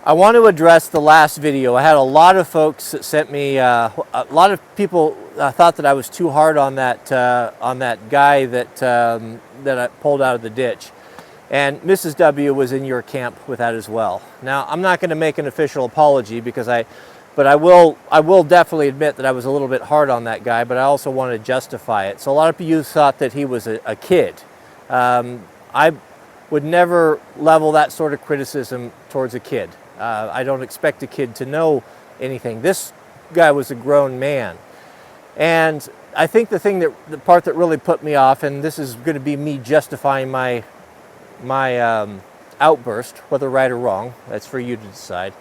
I want to address the last video. I had a lot of folks that sent me, a lot of people thought that I was too hard on that guy that I pulled out of the ditch. And Mrs. W was in your camp with that as well. Now, I'm not going to make an official apology because but I will definitely admit that I was a little bit hard on that guy, but I also want to justify it. So a lot of you thought that he was a kid. I would never level that sort of criticism towards a kid. I don't expect a kid to know anything. This guy was a grown man. And I think the part that really put me off, and this is going to be me justifying my outburst, whether right or wrong, that's for you to decide,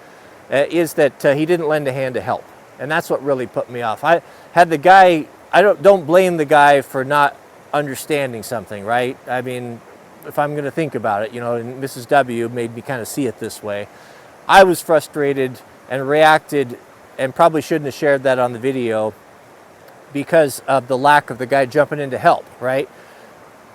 is that he didn't lend a hand to help. And that's what really put me off. I don't blame the guy for not understanding something, right? I mean, if I'm going to think about it, and Mrs. W made me kind of see it this way. I was frustrated and reacted, and probably shouldn't have shared that on the video because of the lack of the guy jumping in to help, right?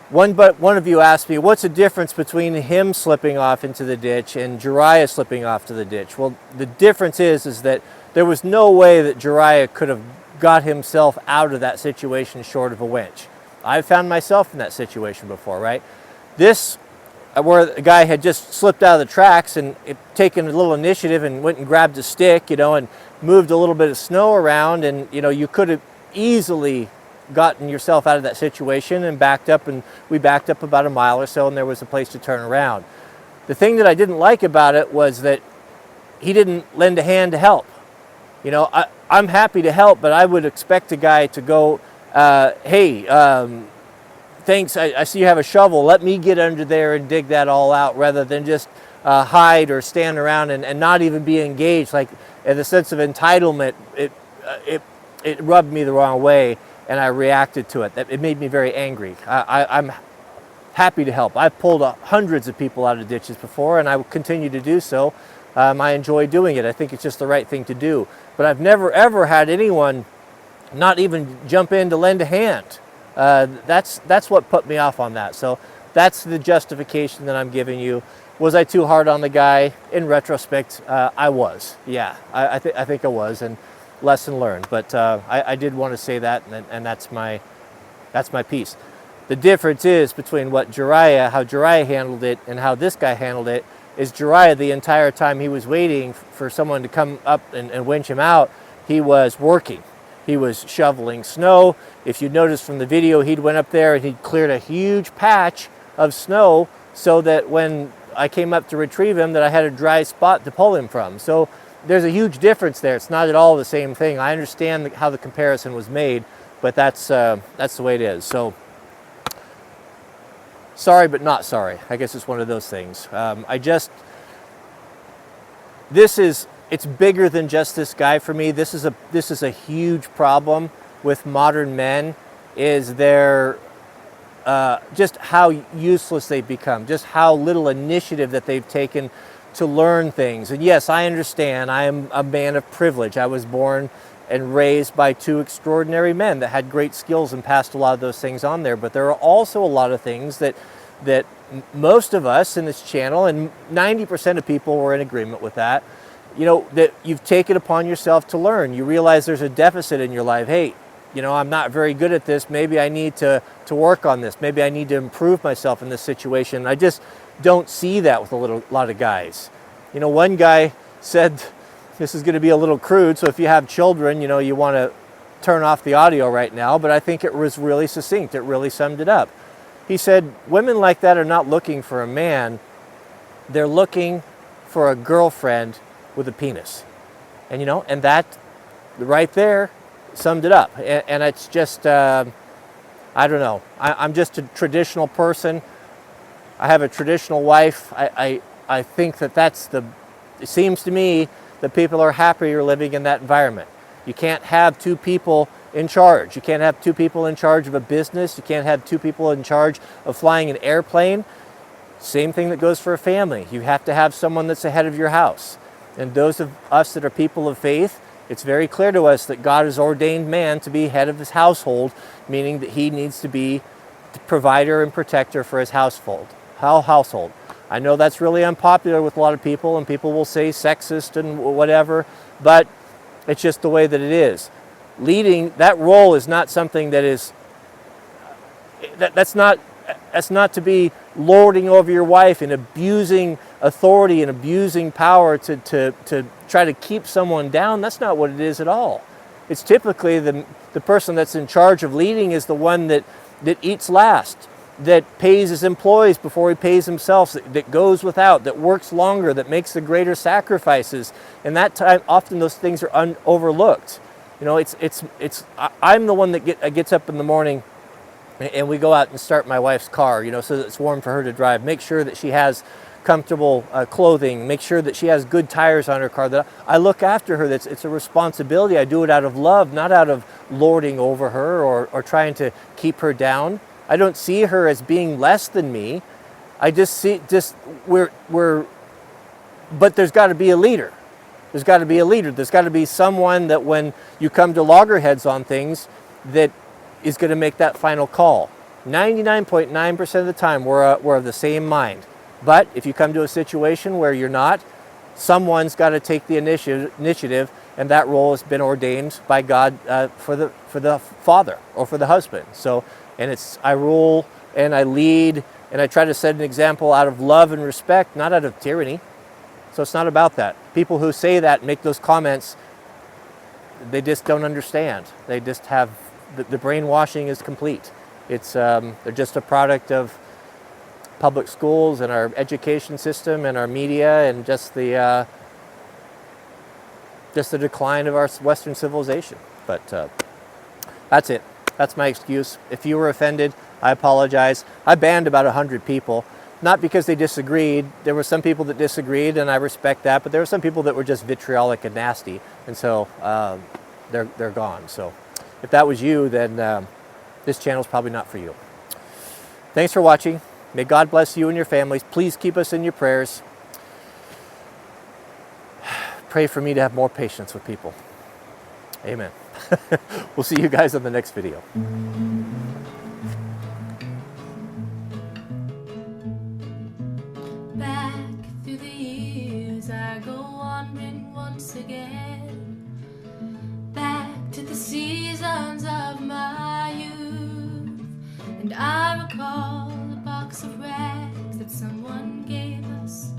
One of you asked me, what's the difference between him slipping off into the ditch and Jariah slipping off to the ditch? Well, the difference is that there was no way that Jariah could have got himself out of that situation short of a winch. I've found myself in that situation before, right? This, where the guy had just slipped out of the tracks and taken a little initiative and went and grabbed a stick, and moved a little bit of snow around, and you could have easily gotten yourself out of that situation and backed up, and we backed up about a mile or so, and there was a place to turn around. The thing that I didn't like about it was that he didn't lend a hand to help. I'm happy to help, but I would expect a guy to go, hey, thanks, I see you have a shovel, let me get under there and dig that all out, rather than just hide or stand around and not even be engaged. Like, in the sense of entitlement, it rubbed me the wrong way, and I reacted to it. It made me very angry. I'm happy to help. I've pulled hundreds of people out of ditches before, and I will continue to do so. I enjoy doing it. I think it's just the right thing to do. But I've never, ever had anyone not even jump in to lend a hand. That's what put me off on that. So that's the justification that I'm giving you. Was I too hard on the guy? In retrospect, I was. Yeah, I think I was, and lesson learned. But I did want to say that, and that's my piece. The difference is between how Jariah handled it and how this guy handled it is Jariah, the entire time he was waiting for someone to come up and winch him out, he was working. He was shoveling snow. If you notice from the video, he'd went up there and he'd cleared a huge patch of snow so that when I came up to retrieve him, that I had a dry spot to pull him from. So there's a huge difference there. It's not at all the same thing. I understand how the comparison was made, but that's the way it is. So sorry, but not sorry. I guess it's one of those things. It's bigger than just this guy for me. This is a huge problem with modern men, is just how useless they've become, just how little initiative that they've taken to learn things. And yes, I understand. I am a man of privilege. I was born and raised by two extraordinary men that had great skills and passed a lot of those things on there. But there are also a lot of things that most of us in this channel, and 90% of people were in agreement with that, that you've taken upon yourself to learn. You realize there's a deficit in your life. Hey, I'm not very good at this. Maybe I need to work on this. Maybe I need to improve myself in this situation. I just don't see that with a lot of guys. One guy said, this is going to be a little crude, so if you have children, you want to turn off the audio right now, but I think it was really succinct. It really summed it up. He said, women like that are not looking for a man. They're looking for a girlfriend with a penis. And that right there summed it up. And it's just, I don't know. I'm just a traditional person. I have a traditional wife. I think it seems to me that people are happier living in that environment. You can't have two people in charge. You can't have two people in charge of a business. You can't have two people in charge of flying an airplane. Same thing that goes for a family. You have to have someone that's the head of your house. And those of us that are people of faith, it's very clear to us that God has ordained man to be head of his household, meaning that he needs to be the provider and protector for his household. I know that's really unpopular with a lot of people, and people will say sexist and whatever, but it's just the way that it is. Leading, that role is not something that is, that's not to be lording over your wife and abusing authority and abusing power to try to keep someone down. That's not what it is at all. It's typically the person that's in charge of leading is the one that eats last, that pays his employees before he pays himself, that goes without, that works longer, that makes the greater sacrifices. And that time, often those things are overlooked. You know, I'm the one that gets up in the morning and we go out and start my wife's car, you know, so that it's warm for her to drive. Make sure that she has comfortable clothing. Make sure that she has good tires on her car. That I look after her. It's a responsibility. I do it out of love, not out of lording over her or trying to keep her down. I don't see her as being less than me. I just see, but there's got to be a leader. There's got to be a leader. There's got to be someone that when you come to loggerheads on things, that is going to make that final call. 99.9% of the time, we're of the same mind. But if you come to a situation where you're not, someone's got to take the initiative, and that role has been ordained by God for the father or for the husband. So, and I rule and I lead and I try to set an example out of love and respect, not out of tyranny. So it's not about that. People who say that, make those comments, they just don't understand. They just have, the brainwashing is complete. They're just a product of public schools and our education system and our media and just the decline of our Western civilization. But that's it. That's my excuse. If you were offended, I apologize. I banned about 100 people. Not because they disagreed. There were some people that disagreed, and I respect that, but there were some people that were just vitriolic and nasty, and so they're gone. So if that was you, then this channel's probably not for you. Thanks for watching. May God bless you and your families. Please keep us in your prayers. Pray for me to have more patience with people. Amen. We'll see you guys on the next video. Back through the years I go wandering once again, back to the seasons of my youth, and I recall a box of rags that someone gave us,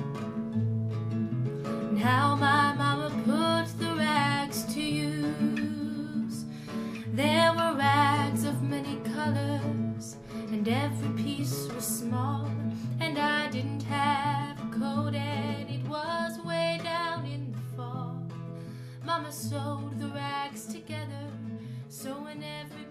and how my mama put the rags to use. There were rags of many colors, and every piece was small, and I didn't have a coat, and it was way down in the fall. Mama sewed the rags together, so in every